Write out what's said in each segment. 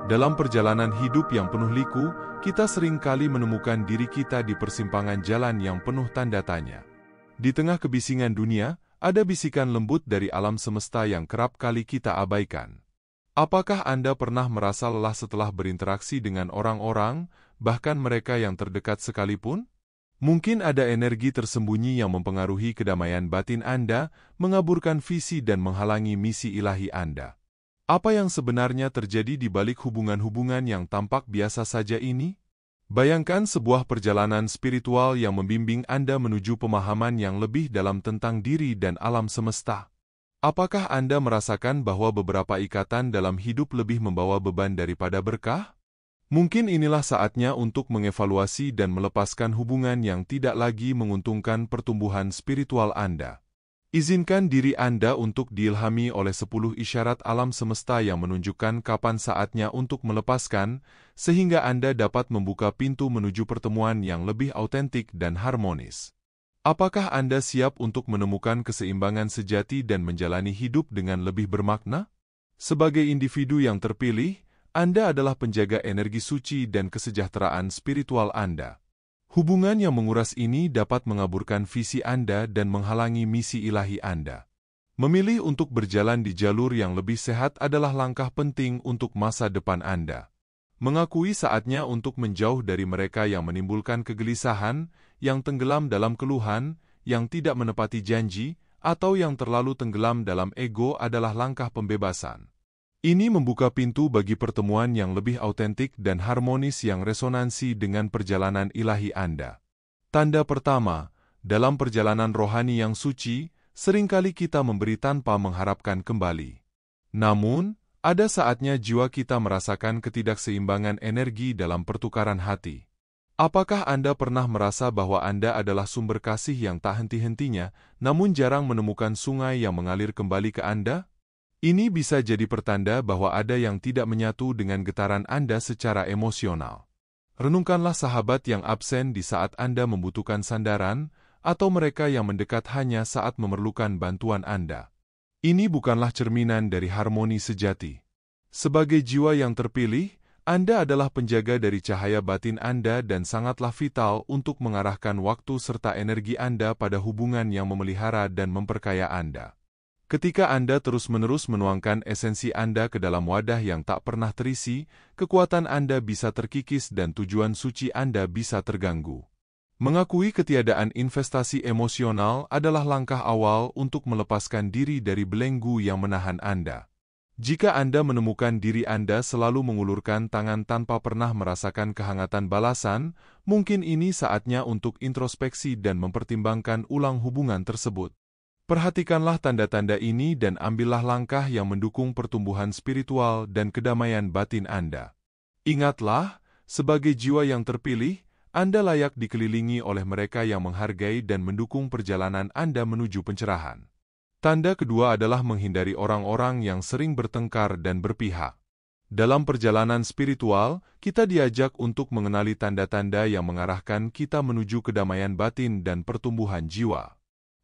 Dalam perjalanan hidup yang penuh liku, kita sering kali menemukan diri kita di persimpangan jalan yang penuh tanda tanya. Di tengah kebisingan dunia, ada bisikan lembut dari alam semesta yang kerap kali kita abaikan. Apakah Anda pernah merasa lelah setelah berinteraksi dengan orang-orang, bahkan mereka yang terdekat sekalipun? Mungkin ada energi tersembunyi yang mempengaruhi kedamaian batin Anda, mengaburkan visi dan menghalangi misi ilahi Anda. Apa yang sebenarnya terjadi di balik hubungan-hubungan yang tampak biasa saja ini? Bayangkan sebuah perjalanan spiritual yang membimbing Anda menuju pemahaman yang lebih dalam tentang diri dan alam semesta. Apakah Anda merasakan bahwa beberapa ikatan dalam hidup lebih membawa beban daripada berkah? Mungkin inilah saatnya untuk mengevaluasi dan melepaskan hubungan yang tidak lagi menguntungkan pertumbuhan spiritual Anda. Izinkan diri Anda untuk diilhami oleh 10 isyarat alam semesta yang menunjukkan kapan saatnya untuk melepaskan, sehingga Anda dapat membuka pintu menuju pertemuan yang lebih autentik dan harmonis. Apakah Anda siap untuk menemukan keseimbangan sejati dan menjalani hidup dengan lebih bermakna? Sebagai individu yang terpilih, Anda adalah penjaga energi suci dan kesejahteraan spiritual Anda. Hubungan yang menguras ini dapat mengaburkan visi Anda dan menghalangi misi ilahi Anda. Memilih untuk berjalan di jalur yang lebih sehat adalah langkah penting untuk masa depan Anda. Mengakui saatnya untuk menjauh dari mereka yang menimbulkan kegelisahan, yang tenggelam dalam keluhan, yang tidak menepati janji, atau yang terlalu tenggelam dalam ego adalah langkah pembebasan. Ini membuka pintu bagi pertemuan yang lebih autentik dan harmonis yang resonansi dengan perjalanan ilahi Anda. Tanda pertama, dalam perjalanan rohani yang suci, seringkali kita memberi tanpa mengharapkan kembali. Namun, ada saatnya jiwa kita merasakan ketidakseimbangan energi dalam pertukaran hati. Apakah Anda pernah merasa bahwa Anda adalah sumber kasih yang tak henti-hentinya, namun jarang menemukan sungai yang mengalir kembali ke Anda? Ini bisa jadi pertanda bahwa ada yang tidak menyatu dengan getaran Anda secara emosional. Renungkanlah sahabat yang absen di saat Anda membutuhkan sandaran, atau mereka yang mendekat hanya saat memerlukan bantuan Anda. Ini bukanlah cerminan dari harmoni sejati. Sebagai jiwa yang terpilih, Anda adalah penjaga dari cahaya batin Anda dan sangatlah vital untuk mengarahkan waktu serta energi Anda pada hubungan yang memelihara dan memperkaya Anda. Ketika Anda terus-menerus menuangkan esensi Anda ke dalam wadah yang tak pernah terisi, kekuatan Anda bisa terkikis dan tujuan suci Anda bisa terganggu. Mengakui ketiadaan investasi emosional adalah langkah awal untuk melepaskan diri dari belenggu yang menahan Anda. Jika Anda menemukan diri Anda selalu mengulurkan tangan tanpa pernah merasakan kehangatan balasan, mungkin ini saatnya untuk introspeksi dan mempertimbangkan ulang hubungan tersebut. Perhatikanlah tanda-tanda ini dan ambillah langkah yang mendukung pertumbuhan spiritual dan kedamaian batin Anda. Ingatlah, sebagai jiwa yang terpilih, Anda layak dikelilingi oleh mereka yang menghargai dan mendukung perjalanan Anda menuju pencerahan. Tanda kedua adalah menghindari orang-orang yang sering bertengkar dan berpihak. Dalam perjalanan spiritual, kita diajak untuk mengenali tanda-tanda yang mengarahkan kita menuju kedamaian batin dan pertumbuhan jiwa.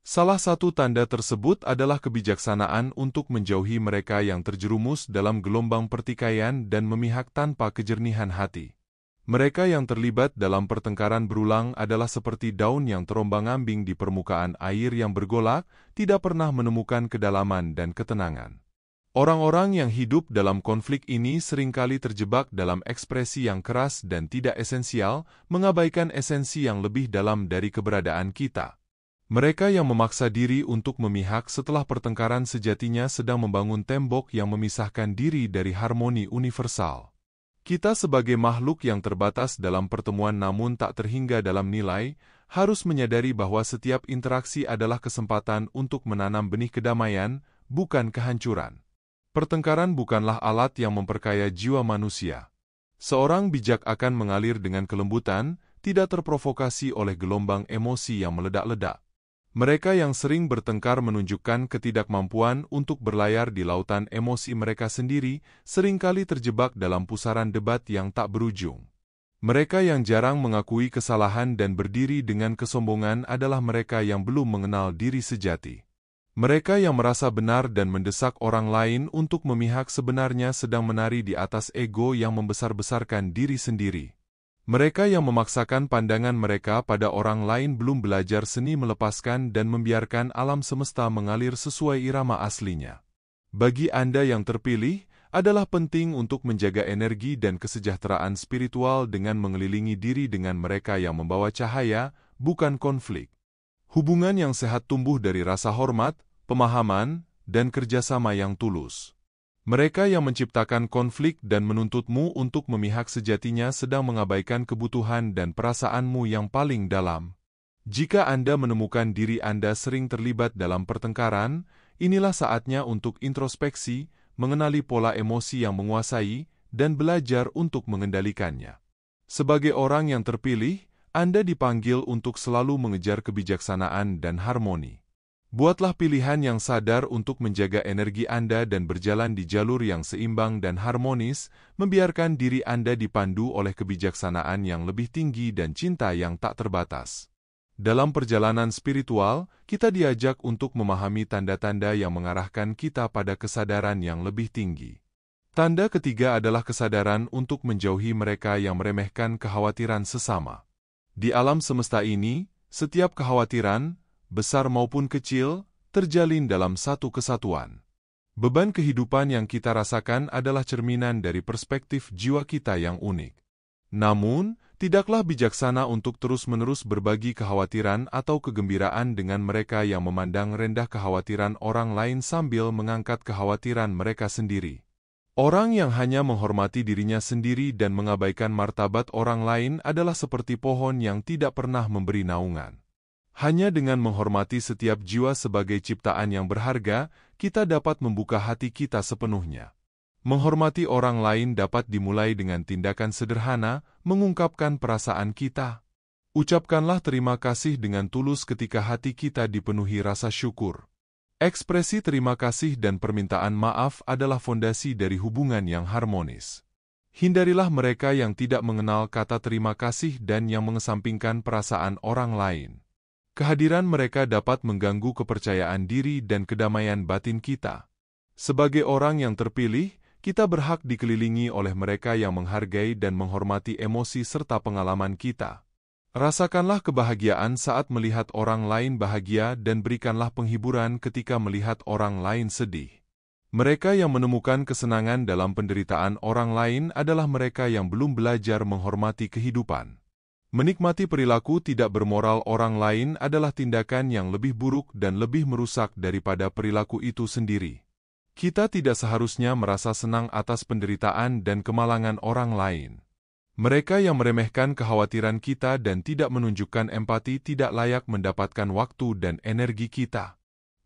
Salah satu tanda tersebut adalah kebijaksanaan untuk menjauhi mereka yang terjerumus dalam gelombang pertikaian dan memihak tanpa kejernihan hati. Mereka yang terlibat dalam pertengkaran berulang adalah seperti daun yang terombang-ambing di permukaan air yang bergolak, tidak pernah menemukan kedalaman dan ketenangan. Orang-orang yang hidup dalam konflik ini seringkali terjebak dalam ekspresi yang keras dan tidak esensial, mengabaikan esensi yang lebih dalam dari keberadaan kita. Mereka yang memaksa diri untuk memihak setelah pertengkaran sejatinya sedang membangun tembok yang memisahkan diri dari harmoni universal. Kita sebagai makhluk yang terbatas dalam pertemuan namun tak terhingga dalam nilai, harus menyadari bahwa setiap interaksi adalah kesempatan untuk menanam benih kedamaian, bukan kehancuran. Pertengkaran bukanlah alat yang memperkaya jiwa manusia. Seorang bijak akan mengalir dengan kelembutan, tidak terprovokasi oleh gelombang emosi yang meledak-ledak. Mereka yang sering bertengkar menunjukkan ketidakmampuan untuk berlayar di lautan emosi mereka sendiri, seringkali terjebak dalam pusaran debat yang tak berujung. Mereka yang jarang mengakui kesalahan dan berdiri dengan kesombongan adalah mereka yang belum mengenal diri sejati. Mereka yang merasa benar dan mendesak orang lain untuk memihak sebenarnya sedang menari di atas ego yang membesar-besarkan diri sendiri. Mereka yang memaksakan pandangan mereka pada orang lain belum belajar seni melepaskan dan membiarkan alam semesta mengalir sesuai irama aslinya. Bagi Anda yang terpilih, adalah penting untuk menjaga energi dan kesejahteraan spiritual dengan mengelilingi diri dengan mereka yang membawa cahaya, bukan konflik. Hubungan yang sehat tumbuh dari rasa hormat, pemahaman, dan kerjasama yang tulus. Mereka yang menciptakan konflik dan menuntutmu untuk memihak sejatinya sedang mengabaikan kebutuhan dan perasaanmu yang paling dalam. Jika Anda menemukan diri Anda sering terlibat dalam pertengkaran, inilah saatnya untuk introspeksi, mengenali pola emosi yang menguasai, dan belajar untuk mengendalikannya. Sebagai orang yang terpilih, Anda dipanggil untuk selalu mengejar kebijaksanaan dan harmoni. Buatlah pilihan yang sadar untuk menjaga energi Anda dan berjalan di jalur yang seimbang dan harmonis, membiarkan diri Anda dipandu oleh kebijaksanaan yang lebih tinggi dan cinta yang tak terbatas. Dalam perjalanan spiritual, kita diajak untuk memahami tanda-tanda yang mengarahkan kita pada kesadaran yang lebih tinggi. Tanda ketiga adalah kesadaran untuk menjauhi mereka yang meremehkan kekhawatiran sesama. Di alam semesta ini, setiap kekhawatiran, besar maupun kecil, terjalin dalam satu kesatuan. Beban kehidupan yang kita rasakan adalah cerminan dari perspektif jiwa kita yang unik. Namun, tidaklah bijaksana untuk terus-menerus berbagi kekhawatiran atau kegembiraan dengan mereka yang memandang rendah kekhawatiran orang lain sambil mengangkat kekhawatiran mereka sendiri. Orang yang hanya menghormati dirinya sendiri dan mengabaikan martabat orang lain adalah seperti pohon yang tidak pernah memberi naungan. Hanya dengan menghormati setiap jiwa sebagai ciptaan yang berharga, kita dapat membuka hati kita sepenuhnya. Menghormati orang lain dapat dimulai dengan tindakan sederhana, mengungkapkan perasaan kita. Ucapkanlah terima kasih dengan tulus ketika hati kita dipenuhi rasa syukur. Ekspresi terima kasih dan permintaan maaf adalah fondasi dari hubungan yang harmonis. Hindarilah mereka yang tidak mengenal kata terima kasih dan yang mengesampingkan perasaan orang lain. Kehadiran mereka dapat mengganggu kepercayaan diri dan kedamaian batin kita. Sebagai orang yang terpilih, kita berhak dikelilingi oleh mereka yang menghargai dan menghormati emosi serta pengalaman kita. Rasakanlah kebahagiaan saat melihat orang lain bahagia dan berikanlah penghiburan ketika melihat orang lain sedih. Mereka yang menemukan kesenangan dalam penderitaan orang lain adalah mereka yang belum belajar menghormati kehidupan. Menikmati perilaku tidak bermoral orang lain adalah tindakan yang lebih buruk dan lebih merusak daripada perilaku itu sendiri. Kita tidak seharusnya merasa senang atas penderitaan dan kemalangan orang lain. Mereka yang meremehkan kekhawatiran kita dan tidak menunjukkan empati tidak layak mendapatkan waktu dan energi kita.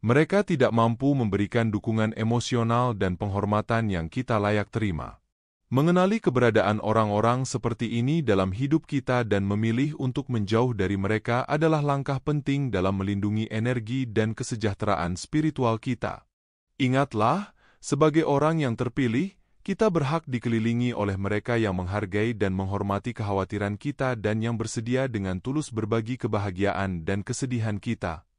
Mereka tidak mampu memberikan dukungan emosional dan penghormatan yang kita layak terima. Mengenali keberadaan orang-orang seperti ini dalam hidup kita dan memilih untuk menjauh dari mereka adalah langkah penting dalam melindungi energi dan kesejahteraan spiritual kita. Ingatlah, sebagai orang yang terpilih, kita berhak dikelilingi oleh mereka yang menghargai dan menghormati kekhawatiran kita dan yang bersedia dengan tulus berbagi kebahagiaan dan kesedihan kita.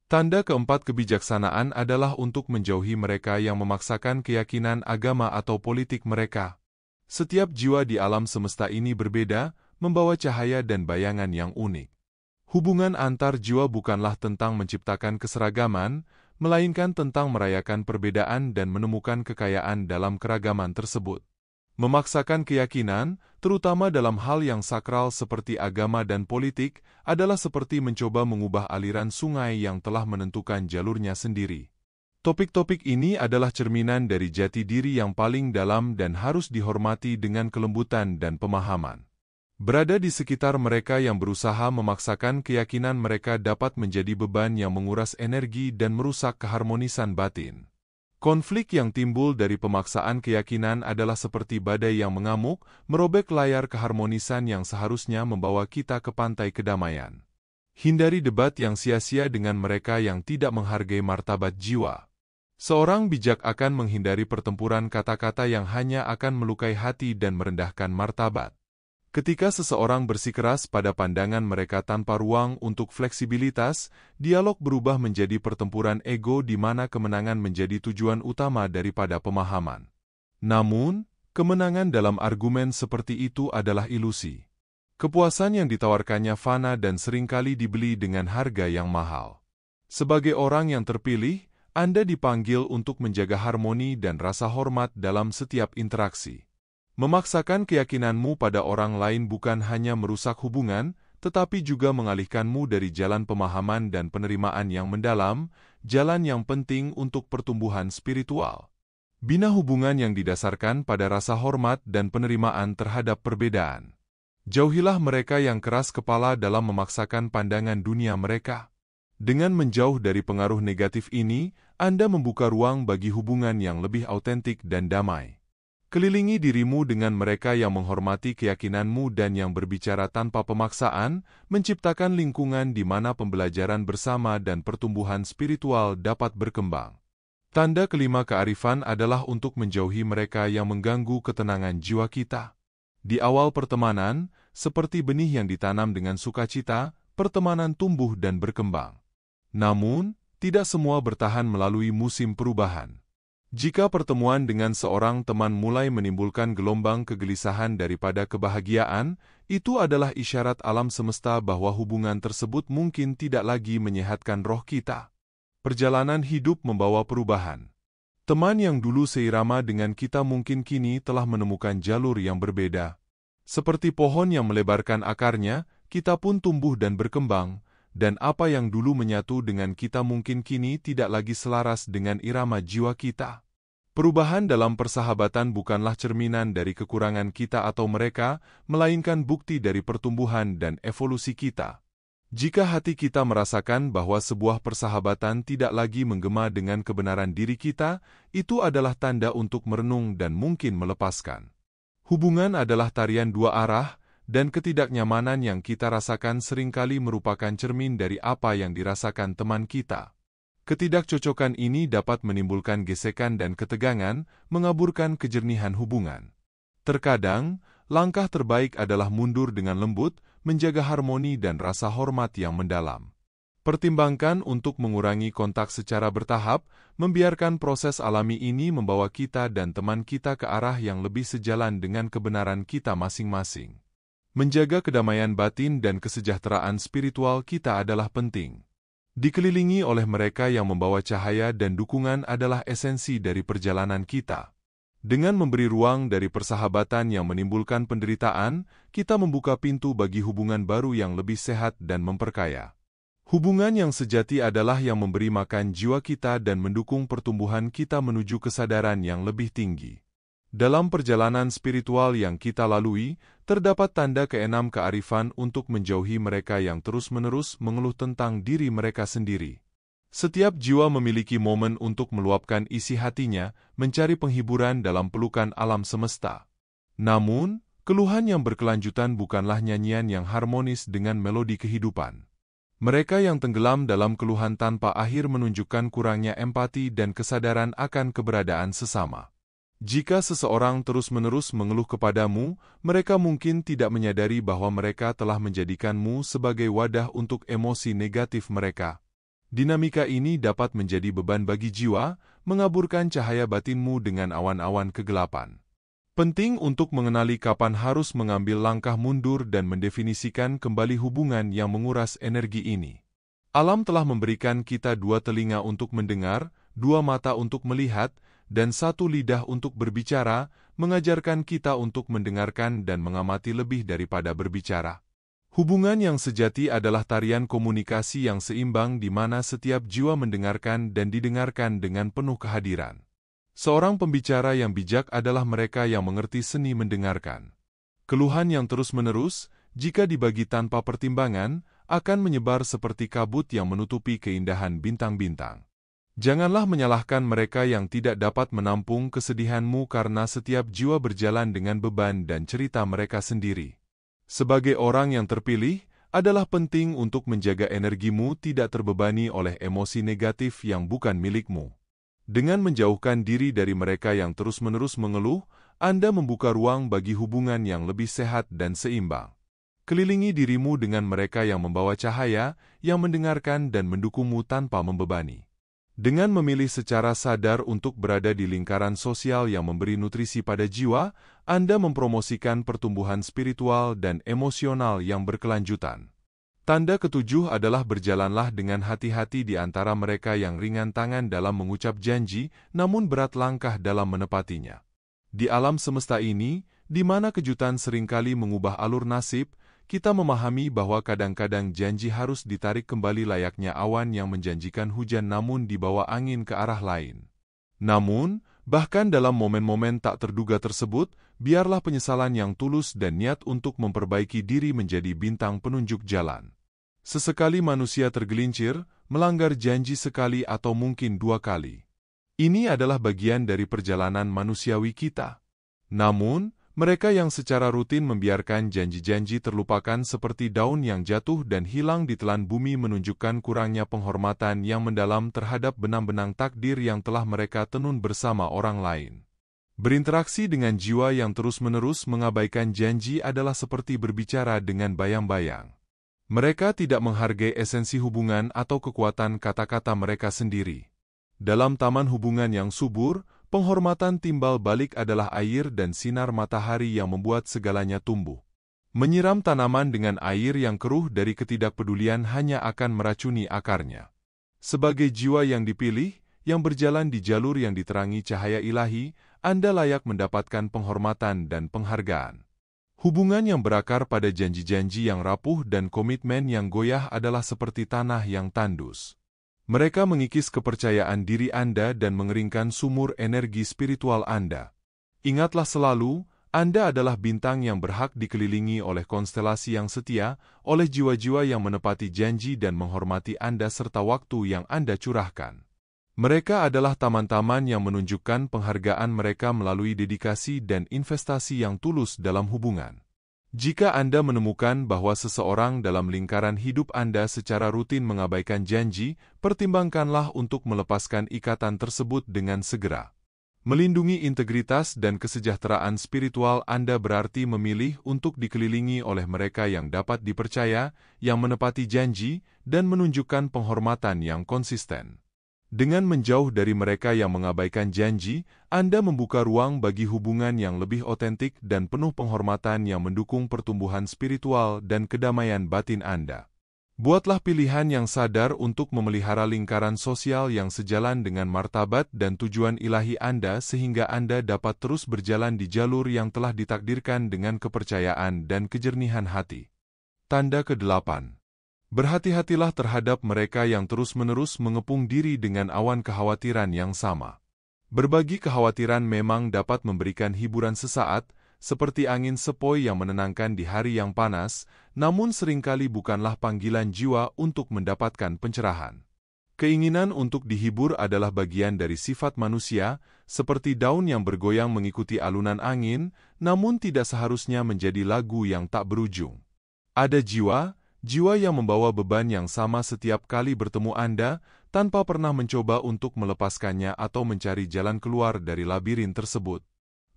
Tanda keempat kebijaksanaan adalah untuk menjauhi mereka yang memaksakan keyakinan agama atau politik mereka. Setiap jiwa di alam semesta ini berbeda, membawa cahaya dan bayangan yang unik. Hubungan antar jiwa bukanlah tentang menciptakan keseragaman, melainkan tentang merayakan perbedaan dan menemukan kekayaan dalam keragaman tersebut. Memaksakan keyakinan, terutama dalam hal yang sakral seperti agama dan politik, adalah seperti mencoba mengubah aliran sungai yang telah menentukan jalurnya sendiri. Topik-topik ini adalah cerminan dari jati diri yang paling dalam dan harus dihormati dengan kelembutan dan pemahaman. Berada di sekitar mereka yang berusaha memaksakan keyakinan mereka dapat menjadi beban yang menguras energi dan merusak keharmonisan batin. Konflik yang timbul dari pemaksaan keyakinan adalah seperti badai yang mengamuk, merobek layar keharmonisan yang seharusnya membawa kita ke pantai kedamaian. Hindari debat yang sia-sia dengan mereka yang tidak menghargai martabat jiwa. Seorang bijak akan menghindari pertempuran kata-kata yang hanya akan melukai hati dan merendahkan martabat. Ketika seseorang bersikeras pada pandangan mereka tanpa ruang untuk fleksibilitas, dialog berubah menjadi pertempuran ego di mana kemenangan menjadi tujuan utama daripada pemahaman. Namun, kemenangan dalam argumen seperti itu adalah ilusi. Kepuasan yang ditawarkannya fana dan seringkali dibeli dengan harga yang mahal. Sebagai orang yang terpilih, Anda dipanggil untuk menjaga harmoni dan rasa hormat dalam setiap interaksi. Memaksakan keyakinanmu pada orang lain bukan hanya merusak hubungan, tetapi juga mengalihkanmu dari jalan pemahaman dan penerimaan yang mendalam, jalan yang penting untuk pertumbuhan spiritual. Bina hubungan yang didasarkan pada rasa hormat dan penerimaan terhadap perbedaan. Jauhilah mereka yang keras kepala dalam memaksakan pandangan dunia mereka. Dengan menjauh dari pengaruh negatif ini, Anda membuka ruang bagi hubungan yang lebih autentik dan damai. Kelilingi dirimu dengan mereka yang menghormati keyakinanmu dan yang berbicara tanpa pemaksaan, menciptakan lingkungan di mana pembelajaran bersama dan pertumbuhan spiritual dapat berkembang. Tanda kelima kearifan adalah untuk menjauhi mereka yang mengganggu ketenangan jiwa kita. Di awal pertemanan, seperti benih yang ditanam dengan sukacita, pertemanan tumbuh dan berkembang. Namun, tidak semua bertahan melalui musim perubahan. Jika pertemuan dengan seorang teman mulai menimbulkan gelombang kegelisahan daripada kebahagiaan, itu adalah isyarat alam semesta bahwa hubungan tersebut mungkin tidak lagi menyehatkan roh kita. Perjalanan hidup membawa perubahan. Teman yang dulu seirama dengan kita mungkin kini telah menemukan jalur yang berbeda. Seperti pohon yang melebarkan akarnya, kita pun tumbuh dan berkembang, dan apa yang dulu menyatu dengan kita mungkin kini tidak lagi selaras dengan irama jiwa kita. Perubahan dalam persahabatan bukanlah cerminan dari kekurangan kita atau mereka, melainkan bukti dari pertumbuhan dan evolusi kita. Jika hati kita merasakan bahwa sebuah persahabatan tidak lagi menggema dengan kebenaran diri kita, itu adalah tanda untuk merenung dan mungkin melepaskan. Hubungan adalah tarian dua arah, dan ketidaknyamanan yang kita rasakan seringkali merupakan cermin dari apa yang dirasakan teman kita. Ketidakcocokan ini dapat menimbulkan gesekan dan ketegangan, mengaburkan kejernihan hubungan. Terkadang, langkah terbaik adalah mundur dengan lembut, menjaga harmoni dan rasa hormat yang mendalam. Pertimbangkan untuk mengurangi kontak secara bertahap, membiarkan proses alami ini membawa kita dan teman kita ke arah yang lebih sejalan dengan kebenaran kita masing-masing. Menjaga kedamaian batin dan kesejahteraan spiritual kita adalah penting. Dikelilingi oleh mereka yang membawa cahaya dan dukungan adalah esensi dari perjalanan kita. Dengan memberi ruang dari persahabatan yang menimbulkan penderitaan, kita membuka pintu bagi hubungan baru yang lebih sehat dan memperkaya. Hubungan yang sejati adalah yang memberi makan jiwa kita dan mendukung pertumbuhan kita menuju kesadaran yang lebih tinggi. Dalam perjalanan spiritual yang kita lalui, terdapat tanda keenam kearifan untuk menjauhi mereka yang terus-menerus mengeluh tentang diri mereka sendiri. Setiap jiwa memiliki momen untuk meluapkan isi hatinya, mencari penghiburan dalam pelukan alam semesta. Namun, keluhan yang berkelanjutan bukanlah nyanyian yang harmonis dengan melodi kehidupan. Mereka yang tenggelam dalam keluhan tanpa akhir menunjukkan kurangnya empati dan kesadaran akan keberadaan sesama. Jika seseorang terus-menerus mengeluh kepadamu, mereka mungkin tidak menyadari bahwa mereka telah menjadikanmu sebagai wadah untuk emosi negatif mereka. Dinamika ini dapat menjadi beban bagi jiwa, mengaburkan cahaya batinmu dengan awan-awan kegelapan. Penting untuk mengenali kapan harus mengambil langkah mundur dan mendefinisikan kembali hubungan yang menguras energi ini. Alam telah memberikan kita dua telinga untuk mendengar, dua mata untuk melihat, dan satu lidah untuk berbicara, mengajarkan kita untuk mendengarkan dan mengamati lebih daripada berbicara. Hubungan yang sejati adalah tarian komunikasi yang seimbang di mana setiap jiwa mendengarkan dan didengarkan dengan penuh kehadiran. Seorang pembicara yang bijak adalah mereka yang mengerti seni mendengarkan. Keluhan yang terus-menerus, jika dibagi tanpa pertimbangan, akan menyebar seperti kabut yang menutupi keindahan bintang-bintang. Janganlah menyalahkan mereka yang tidak dapat menampung kesedihanmu karena setiap jiwa berjalan dengan beban dan cerita mereka sendiri. Sebagai orang yang terpilih, adalah penting untuk menjaga energimu tidak terbebani oleh emosi negatif yang bukan milikmu. Dengan menjauhkan diri dari mereka yang terus-menerus mengeluh, Anda membuka ruang bagi hubungan yang lebih sehat dan seimbang. Kelilingi dirimu dengan mereka yang membawa cahaya, yang mendengarkan dan mendukungmu tanpa membebani. Dengan memilih secara sadar untuk berada di lingkaran sosial yang memberi nutrisi pada jiwa, Anda mempromosikan pertumbuhan spiritual dan emosional yang berkelanjutan. Tanda ketujuh adalah berjalanlah dengan hati-hati di antara mereka yang ringan tangan dalam mengucap janji, namun berat langkah dalam menepatinya. Di alam semesta ini, di mana kejutan seringkali mengubah alur nasib, kita memahami bahwa kadang-kadang janji harus ditarik kembali layaknya awan yang menjanjikan hujan namun dibawa angin ke arah lain. Namun, bahkan dalam momen-momen tak terduga tersebut, biarlah penyesalan yang tulus dan niat untuk memperbaiki diri menjadi bintang penunjuk jalan. Sesekali manusia tergelincir, melanggar janji sekali atau mungkin 2 kali. Ini adalah bagian dari perjalanan manusiawi kita. Namun, mereka yang secara rutin membiarkan janji-janji terlupakan seperti daun yang jatuh dan hilang ditelan bumi menunjukkan kurangnya penghormatan yang mendalam terhadap benang-benang takdir yang telah mereka tenun bersama orang lain. Berinteraksi dengan jiwa yang terus-menerus mengabaikan janji adalah seperti berbicara dengan bayang-bayang. Mereka tidak menghargai esensi hubungan atau kekuatan kata-kata mereka sendiri. Dalam taman hubungan yang subur, penghormatan timbal balik adalah air dan sinar matahari yang membuat segalanya tumbuh. Menyiram tanaman dengan air yang keruh dari ketidakpedulian hanya akan meracuni akarnya. Sebagai jiwa yang dipilih, yang berjalan di jalur yang diterangi cahaya ilahi, Anda layak mendapatkan penghormatan dan penghargaan. Hubungan yang berakar pada janji-janji yang rapuh dan komitmen yang goyah adalah seperti tanah yang tandus. Mereka mengikis kepercayaan diri Anda dan mengeringkan sumur energi spiritual Anda. Ingatlah selalu, Anda adalah bintang yang berhak dikelilingi oleh konstelasi yang setia, oleh jiwa-jiwa yang menepati janji dan menghormati Anda serta waktu yang Anda curahkan. Mereka adalah taman-taman yang menunjukkan penghargaan mereka melalui dedikasi dan investasi yang tulus dalam hubungan. Jika Anda menemukan bahwa seseorang dalam lingkaran hidup Anda secara rutin mengabaikan janji, pertimbangkanlah untuk melepaskan ikatan tersebut dengan segera. Melindungi integritas dan kesejahteraan spiritual Anda berarti memilih untuk dikelilingi oleh mereka yang dapat dipercaya, yang menepati janji, dan menunjukkan penghormatan yang konsisten. Dengan menjauh dari mereka yang mengabaikan janji, Anda membuka ruang bagi hubungan yang lebih otentik dan penuh penghormatan yang mendukung pertumbuhan spiritual dan kedamaian batin Anda. Buatlah pilihan yang sadar untuk memelihara lingkaran sosial yang sejalan dengan martabat dan tujuan ilahi Anda sehingga Anda dapat terus berjalan di jalur yang telah ditakdirkan dengan kepercayaan dan kejernihan hati. Tanda ke-8. Berhati-hatilah terhadap mereka yang terus-menerus mengepung diri dengan awan kekhawatiran yang sama. Berbagi kekhawatiran memang dapat memberikan hiburan sesaat, seperti angin sepoi yang menenangkan di hari yang panas, namun seringkali bukanlah panggilan jiwa untuk mendapatkan pencerahan. Keinginan untuk dihibur adalah bagian dari sifat manusia, seperti daun yang bergoyang mengikuti alunan angin, namun tidak seharusnya menjadi lagu yang tak berujung. Ada jiwa yang membawa beban yang sama setiap kali bertemu Anda, tanpa pernah mencoba untuk melepaskannya atau mencari jalan keluar dari labirin tersebut.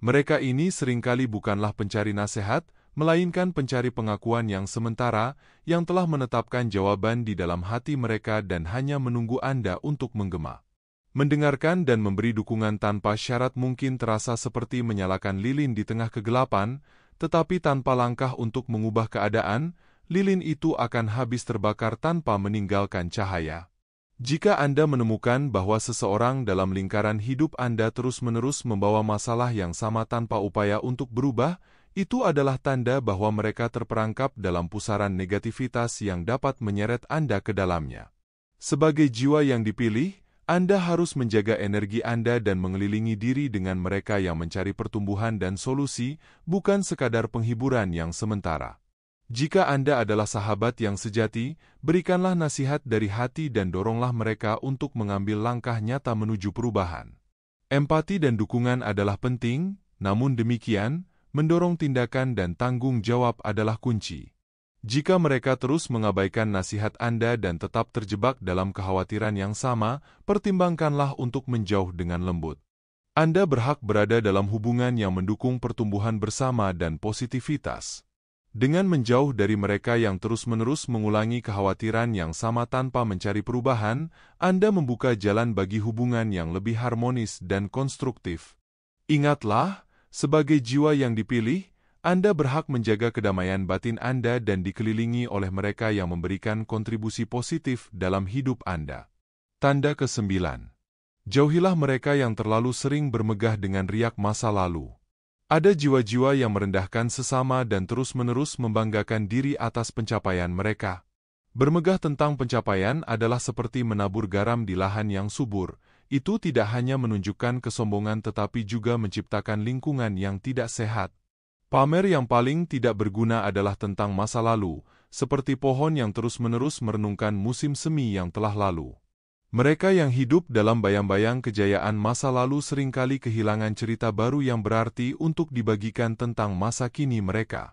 Mereka ini seringkali bukanlah pencari nasihat, melainkan pencari pengakuan yang sementara, yang telah menetapkan jawaban di dalam hati mereka dan hanya menunggu Anda untuk menggema. Mendengarkan dan memberi dukungan tanpa syarat mungkin terasa seperti menyalakan lilin di tengah kegelapan, tetapi tanpa langkah untuk mengubah keadaan, lilin itu akan habis terbakar tanpa meninggalkan cahaya. Jika Anda menemukan bahwa seseorang dalam lingkaran hidup Anda terus-menerus membawa masalah yang sama tanpa upaya untuk berubah, itu adalah tanda bahwa mereka terperangkap dalam pusaran negativitas yang dapat menyeret Anda ke dalamnya. Sebagai jiwa yang dipilih, Anda harus menjaga energi Anda dan mengelilingi diri dengan mereka yang mencari pertumbuhan dan solusi, bukan sekadar penghiburan yang sementara. Jika Anda adalah sahabat yang sejati, berikanlah nasihat dari hati dan doronglah mereka untuk mengambil langkah nyata menuju perubahan. Empati dan dukungan adalah penting, namun demikian, mendorong tindakan dan tanggung jawab adalah kunci. Jika mereka terus mengabaikan nasihat Anda dan tetap terjebak dalam kekhawatiran yang sama, pertimbangkanlah untuk menjauh dengan lembut. Anda berhak berada dalam hubungan yang mendukung pertumbuhan bersama dan positivitas. Dengan menjauh dari mereka yang terus-menerus mengulangi kekhawatiran yang sama tanpa mencari perubahan, Anda membuka jalan bagi hubungan yang lebih harmonis dan konstruktif. Ingatlah, sebagai jiwa yang dipilih, Anda berhak menjaga kedamaian batin Anda dan dikelilingi oleh mereka yang memberikan kontribusi positif dalam hidup Anda. Tanda ke-9. Jauhilah mereka yang terlalu sering bermegah dengan riak masa lalu. Ada jiwa-jiwa yang merendahkan sesama dan terus-menerus membanggakan diri atas pencapaian mereka. Bermegah tentang pencapaian adalah seperti menabur garam di lahan yang subur. Itu tidak hanya menunjukkan kesombongan tetapi juga menciptakan lingkungan yang tidak sehat. Pamer yang paling tidak berguna adalah tentang masa lalu, seperti pohon yang terus-menerus merenungkan musim semi yang telah lalu. Mereka yang hidup dalam bayang-bayang kejayaan masa lalu seringkali kehilangan cerita baru yang berarti untuk dibagikan tentang masa kini mereka.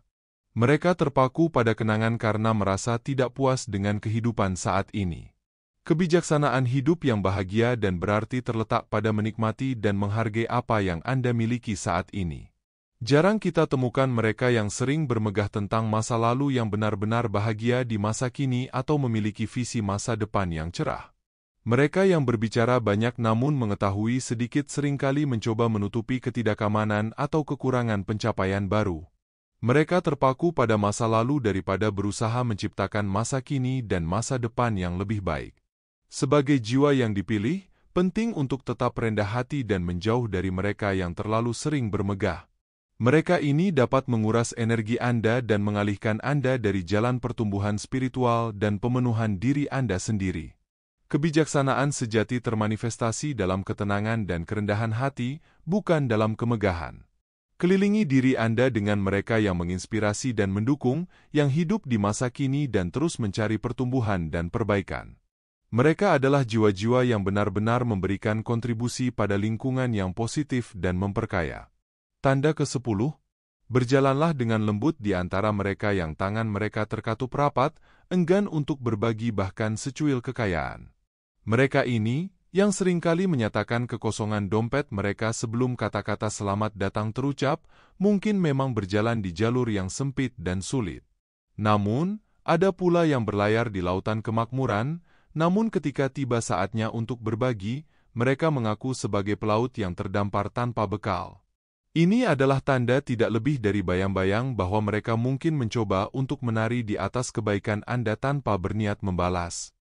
Mereka terpaku pada kenangan karena merasa tidak puas dengan kehidupan saat ini. Kebijaksanaan hidup yang bahagia dan berarti terletak pada menikmati dan menghargai apa yang Anda miliki saat ini. Jarang kita temukan mereka yang sering bermegah tentang masa lalu yang benar-benar bahagia di masa kini atau memiliki visi masa depan yang cerah. Mereka yang berbicara banyak namun mengetahui sedikit seringkali mencoba menutupi ketidakamanan atau kekurangan pencapaian baru. Mereka terpaku pada masa lalu daripada berusaha menciptakan masa kini dan masa depan yang lebih baik. Sebagai jiwa yang dipilih, penting untuk tetap rendah hati dan menjauh dari mereka yang terlalu sering bermegah. Mereka ini dapat menguras energi Anda dan mengalihkan Anda dari jalan pertumbuhan spiritual dan pemenuhan diri Anda sendiri. Kebijaksanaan sejati termanifestasi dalam ketenangan dan kerendahan hati, bukan dalam kemegahan. Kelilingi diri Anda dengan mereka yang menginspirasi dan mendukung, yang hidup di masa kini dan terus mencari pertumbuhan dan perbaikan. Mereka adalah jiwa-jiwa yang benar-benar memberikan kontribusi pada lingkungan yang positif dan memperkaya. Tanda ke-10. Berjalanlah dengan lembut di antara mereka yang tangan mereka terkatup rapat, enggan untuk berbagi bahkan secuil kekayaan. Mereka ini, yang seringkali menyatakan kekosongan dompet mereka sebelum kata-kata selamat datang terucap, mungkin memang berjalan di jalur yang sempit dan sulit. Namun, ada pula yang berlayar di lautan kemakmuran, namun ketika tiba saatnya untuk berbagi, mereka mengaku sebagai pelaut yang terdampar tanpa bekal. Ini adalah tanda tidak lebih dari bayang-bayang bahwa mereka mungkin mencoba untuk menari di atas kebaikan Anda tanpa berniat membalas.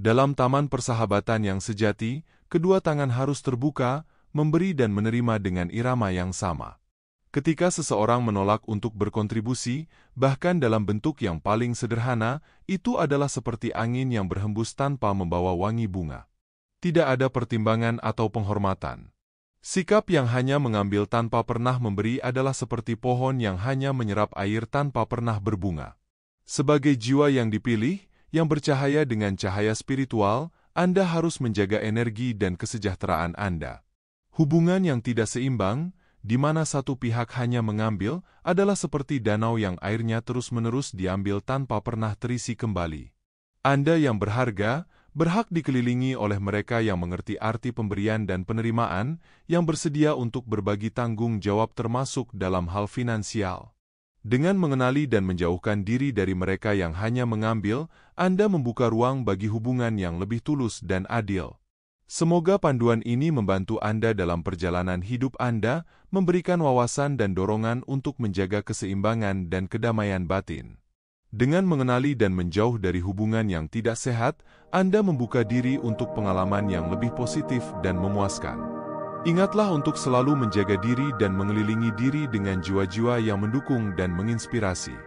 Dalam taman persahabatan yang sejati, kedua tangan harus terbuka, memberi dan menerima dengan irama yang sama. Ketika seseorang menolak untuk berkontribusi, bahkan dalam bentuk yang paling sederhana, itu adalah seperti angin yang berhembus tanpa membawa wangi bunga. Tidak ada pertimbangan atau penghormatan. Sikap yang hanya mengambil tanpa pernah memberi adalah seperti pohon yang hanya menyerap air tanpa pernah berbunga. Sebagai jiwa yang dipilih, yang bercahaya dengan cahaya spiritual, Anda harus menjaga energi dan kesejahteraan Anda. Hubungan yang tidak seimbang, di mana satu pihak hanya mengambil, adalah seperti danau yang airnya terus-menerus diambil tanpa pernah terisi kembali. Anda yang berharga, berhak dikelilingi oleh mereka yang mengerti arti pemberian dan penerimaan, yang bersedia untuk berbagi tanggung jawab termasuk dalam hal finansial. Dengan mengenali dan menjauhkan diri dari mereka yang hanya mengambil, Anda membuka ruang bagi hubungan yang lebih tulus dan adil. Semoga panduan ini membantu Anda dalam perjalanan hidup Anda, memberikan wawasan dan dorongan untuk menjaga keseimbangan dan kedamaian batin. Dengan mengenali dan menjauh dari hubungan yang tidak sehat, Anda membuka diri untuk pengalaman yang lebih positif dan memuaskan. Ingatlah untuk selalu menjaga diri dan mengelilingi diri dengan jiwa-jiwa yang mendukung dan menginspirasi.